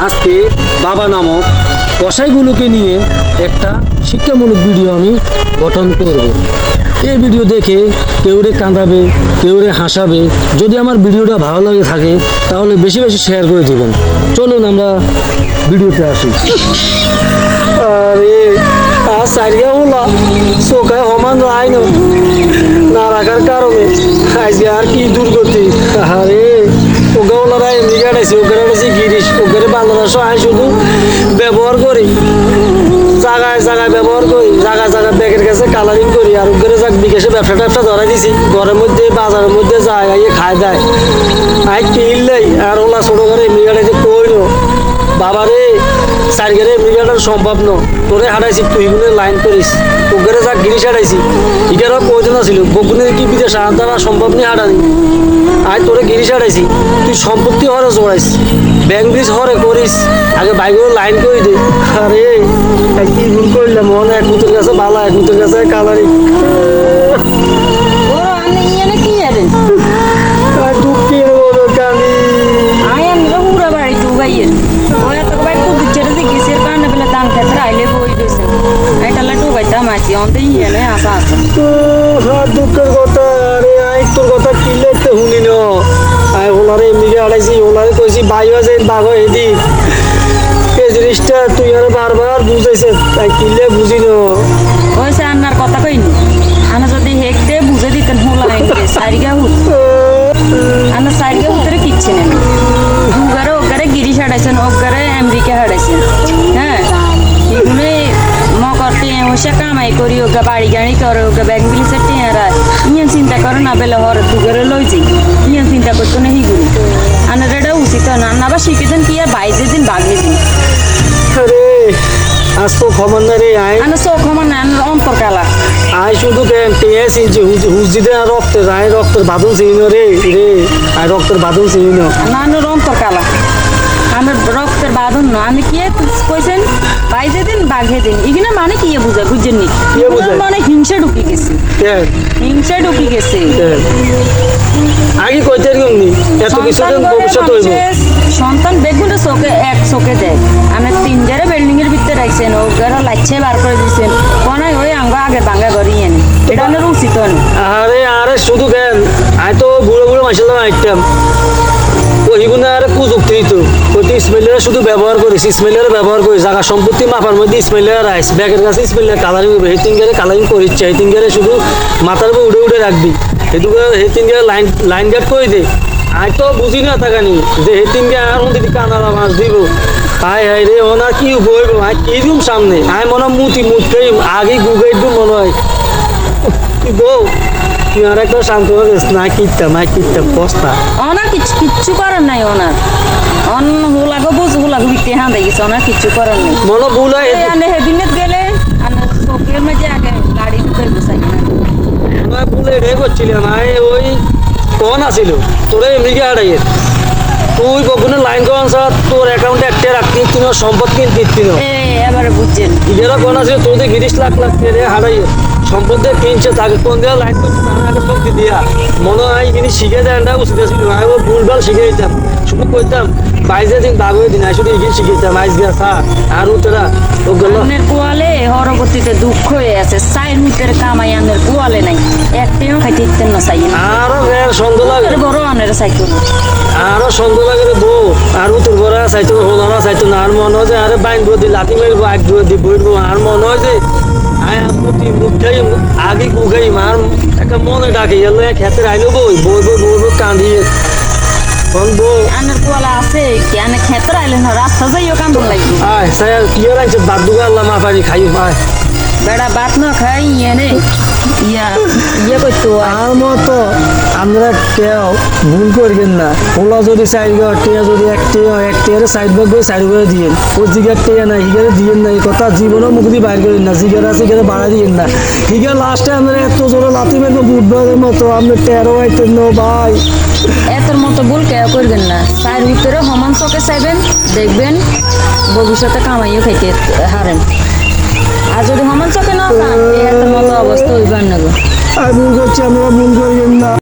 আজকে বাবা নামক কসাইগুলোকে নিয়ে একটা শিক্ষামূলক ভিডিও আমি গঠন করব। এই ভিডিও দেখে কেউরে কাঁদাবে, কেউরে হাসাবে। যদি আমার ভিডিওটা ভালো লাগে থাকে তাহলে বেশি বেশি শেয়ার করে দিবেন। চলুন আমরা ভিডিওতে আসি। আরে সারিয়া হলা চোখায় সমান রায় না রাখার কারণে আজকে আর কি দুর্গতি। আরে ওগা ওনারা এমনি গাড়াইছে, ওখানে গাড়াইছে গিরিশ, ওখানে বাংলাদেশও আয় শুধু ব্যবহার করি, জায়গায় জায়গায় ব্যবহার করি, জায়গায় জায়গায় ব্যাগের কাছে কালারিং করি। আর ওখানে যাক বিকাশে ব্যবসা ধরাই দিছি, ঘরের মধ্যে বাজারের মধ্যে যায় আইয়ে খায় দেয়। আই কিনলেই আর ওলা ছোটো করে এমনি গাড়াইছে কই নো বাবা রে সারিগারে এমনি গাড়ানো সম্ভব ন। তোরে হাঁটাইছি তুই গুলো লাইন করিস, ওখানে যাক গিরিশ হাঁটাইছি ইটারও প্রয়োজন ছিল। বকুনের কি বিদেশ আনা সম্ভব নেই হাঁটানি। আয় তোরে গিরিশ হাঁটাইছি, তুই সম্পত্তি হরে জোড়াইস, ব্যাংক ব্রিজ হরে করিস, আগে বাইকগুলো লাইন করে দে। আরে কি ভুল করলাম, মনে এক মুতের কাছে বালা, এক মুতের কাছে কালারি। দুঃখের কথা আরে আই তোর কথা কিনলে তো শুনি ন। আই ওনারে এমনিকে আড়াইছি, ওনারে কইছি বাইও যে বাঘ এদি এই জিনিসটা তুই আর বারবার বুঝাইছে, তাই কিনলে বুঝি ন। ওইসে আন্নার কথা কইনি, আনা যদি হেকতে বুঝে দিতেন হোলা সারিগা হুত আনা সারিগা হুতরে কিচ্ছি নেই। দুগারে ওগারে গিরিশ হাঁটাইছেন, ওগারে আমেরিকা হাঁটাইছেন। হ্যাঁ এগুলো মকরতে ওসে কামাই করি, ওগা বাড়ি গাড়ি করে, ওগা ব্যাংক বিলিসের টিয়ারা ইয়ে চিন্তা করে না বেলে হর দুগারে লই যাই ইয়ে চিন্তা করতো না হিগুলি। আনার এটা উচিত না, আন্না আবার শিখেছেন কি আর বাইরে দিন বাগলে দিন। আরে আজ তো খবর না রে। আই আনা চোখ আমার না অন্তর কালা। আই শুধু টেয়ে চিনছি, হুজিদে আর রক্তের আই রক্তের বাদন চিহ্ন রে রে আই রক্তের বাদন চিহ্ন না আমার অন্তর কালা, আমার রক্তের বাঁধন না। আমি কি কইছেন বাইরে দিন বাঘে দিন এখানে মানে কি বুঝা বুঝছেন নি, মানে হিংসা ঢুকি গেছে, হিংসা ঢুকি গেছে। আগে কইতে এরকমনি এত কিছু ভবিষ্যৎ হইব। সন্তান বেগুনটা চোখে এক চোখে দেয়। আমি তিন জারে বিল্ডিং এর ভিতরে রাখছেন, ওগারও লাইছে বার করে দিচ্ছেন, কোনায় ওই আঙ্গ আগে বাঙ্গা করি এনে এটা আমার উচিত না। আরে আরে শুধু কেন আই তো বুড়ো বুড়ো মাসের আইটাম ওইগুলো আর প্রযুক্তি তো ওই স্মেলার শুধু ব্যবহার করিস, স্মেলার ব্যবহার করিস, জায়গা সম্পত্তি মাপার মধ্যে স্মেলার আইস, ব্যাগের কাছে স্মেলার কালারিং হবে, এই তিনগারে কালারিং করিস, এই তিনগারে শুধু মাথার উপর উড়ে উড়ে রাখবি, সেটুকু এই তিনগারে লাইন গার্ড করে দে। আই তো বুঝি না থাকানি যে এই তিনগে আর যদি কানাড়া মাছ দিব। হাই হাই রে ওনার কি বইব, আই কি দিম সামনে, আই মনে মুতি আগে গুগাই দিম মনে হয় বউ তুই আর একটা শান্ত হয়েছিস না কিতাম বস্তা ওনার কিচ্ছু করার নাই। ওনার অন হুলাগো বুঝ হুলাগো বিতে হাঁ দেখেছে, ওনার কিচ্ছু করার নেই। মনে ভুল হয় হেদিনে গেলে চোখের মাঝে আগে গাড়ি ঢুকাই বসাই না ভুল এটাই করছিলাম। আই ওই কন আছিল তোরা এমনিকে হারাইয়ের তুই কখনো লাইন করান স্যার তোর অ্যাকাউন্টে একটা রাখতি তিন সম্পদ কিনতি তিন এবারে বুঝছেন ইদেরও কোন আছে তোদের 30 লাখ হারাইয়ের সম্পদে কিনছে তাকে কোন দেওয়া লাইন করছে তাকে শক্তি দিয়া মনে হয় যিনি শিখে দেয় না উচিত ছিল। আমি ভুলভাল শিখে দিতাম, শুধু কইতাম বাইরে দিন বাঘ হয়ে দিন শুধু এগিয়ে শিখে দিতাম আইস গিয়া সা আর তোরা ও গেল কুয়ালে হরগতিতে দুঃখ হয়ে আছে, চাইর মুতের কামাই আনের কুয়ালে নাই, একটিও খাইতে ইতেন না চাই আরো সন্দেহ লাগে বড় আনের চাইতো না, আরো সন্দেহ লাগে রে বউ আর তোর বড় চাইতো হোনা চাইতো না। আর মনে হয় যে আরে বাইন দিয়ে লাঠি মারবো আগ দিয়ে বইবো, আর মনে হয় যে মুখটাই আগে গুগাই মার একটা মনে ডাকে গেল খেতে আইলো বই কান্দিয়ে বউ আনের কুয়ালা আছে কি আনে খেতে আইলে না রাস্তা যাইও কান্দন লাগবে। আয় স্যার কি রাইছে বাদ দুগা আল্লাহ মাফারি খাইও আয় বেড়া বাত না খাই ইয়ে ইয়ে করতো আর মতো আমরা কেউ ভুল করবেন না। ওলা যদি সাইড টিয়া যদি একটিয়ারে সাইড ভাগ করে সাইড করে দিয়েন, ও জিগার টিয়া না হিগারে দিয়েন না, এই কথা জীবনেও মুখ দিয়ে বাইর করেন না, জিগার আছে হিগারে বাড়া দিয়েন না। হিগার লাস্টে আমরা এত জোরে লাথি মেরবো বুধবারের মতো আপনি টেরো আইতেন না ভাই। এতর মতো ভুল কেউ করবেন না, তার ভিতরে সমান চোখে চাইবেন, দেখবেন ভবিষ্যতে কামাইও খাইতে হারেন। আর যদি সমান চোখে না চান এত মতো অবস্থা হইবার না। আর ভুল করছি আমরা ভুল করবেন না।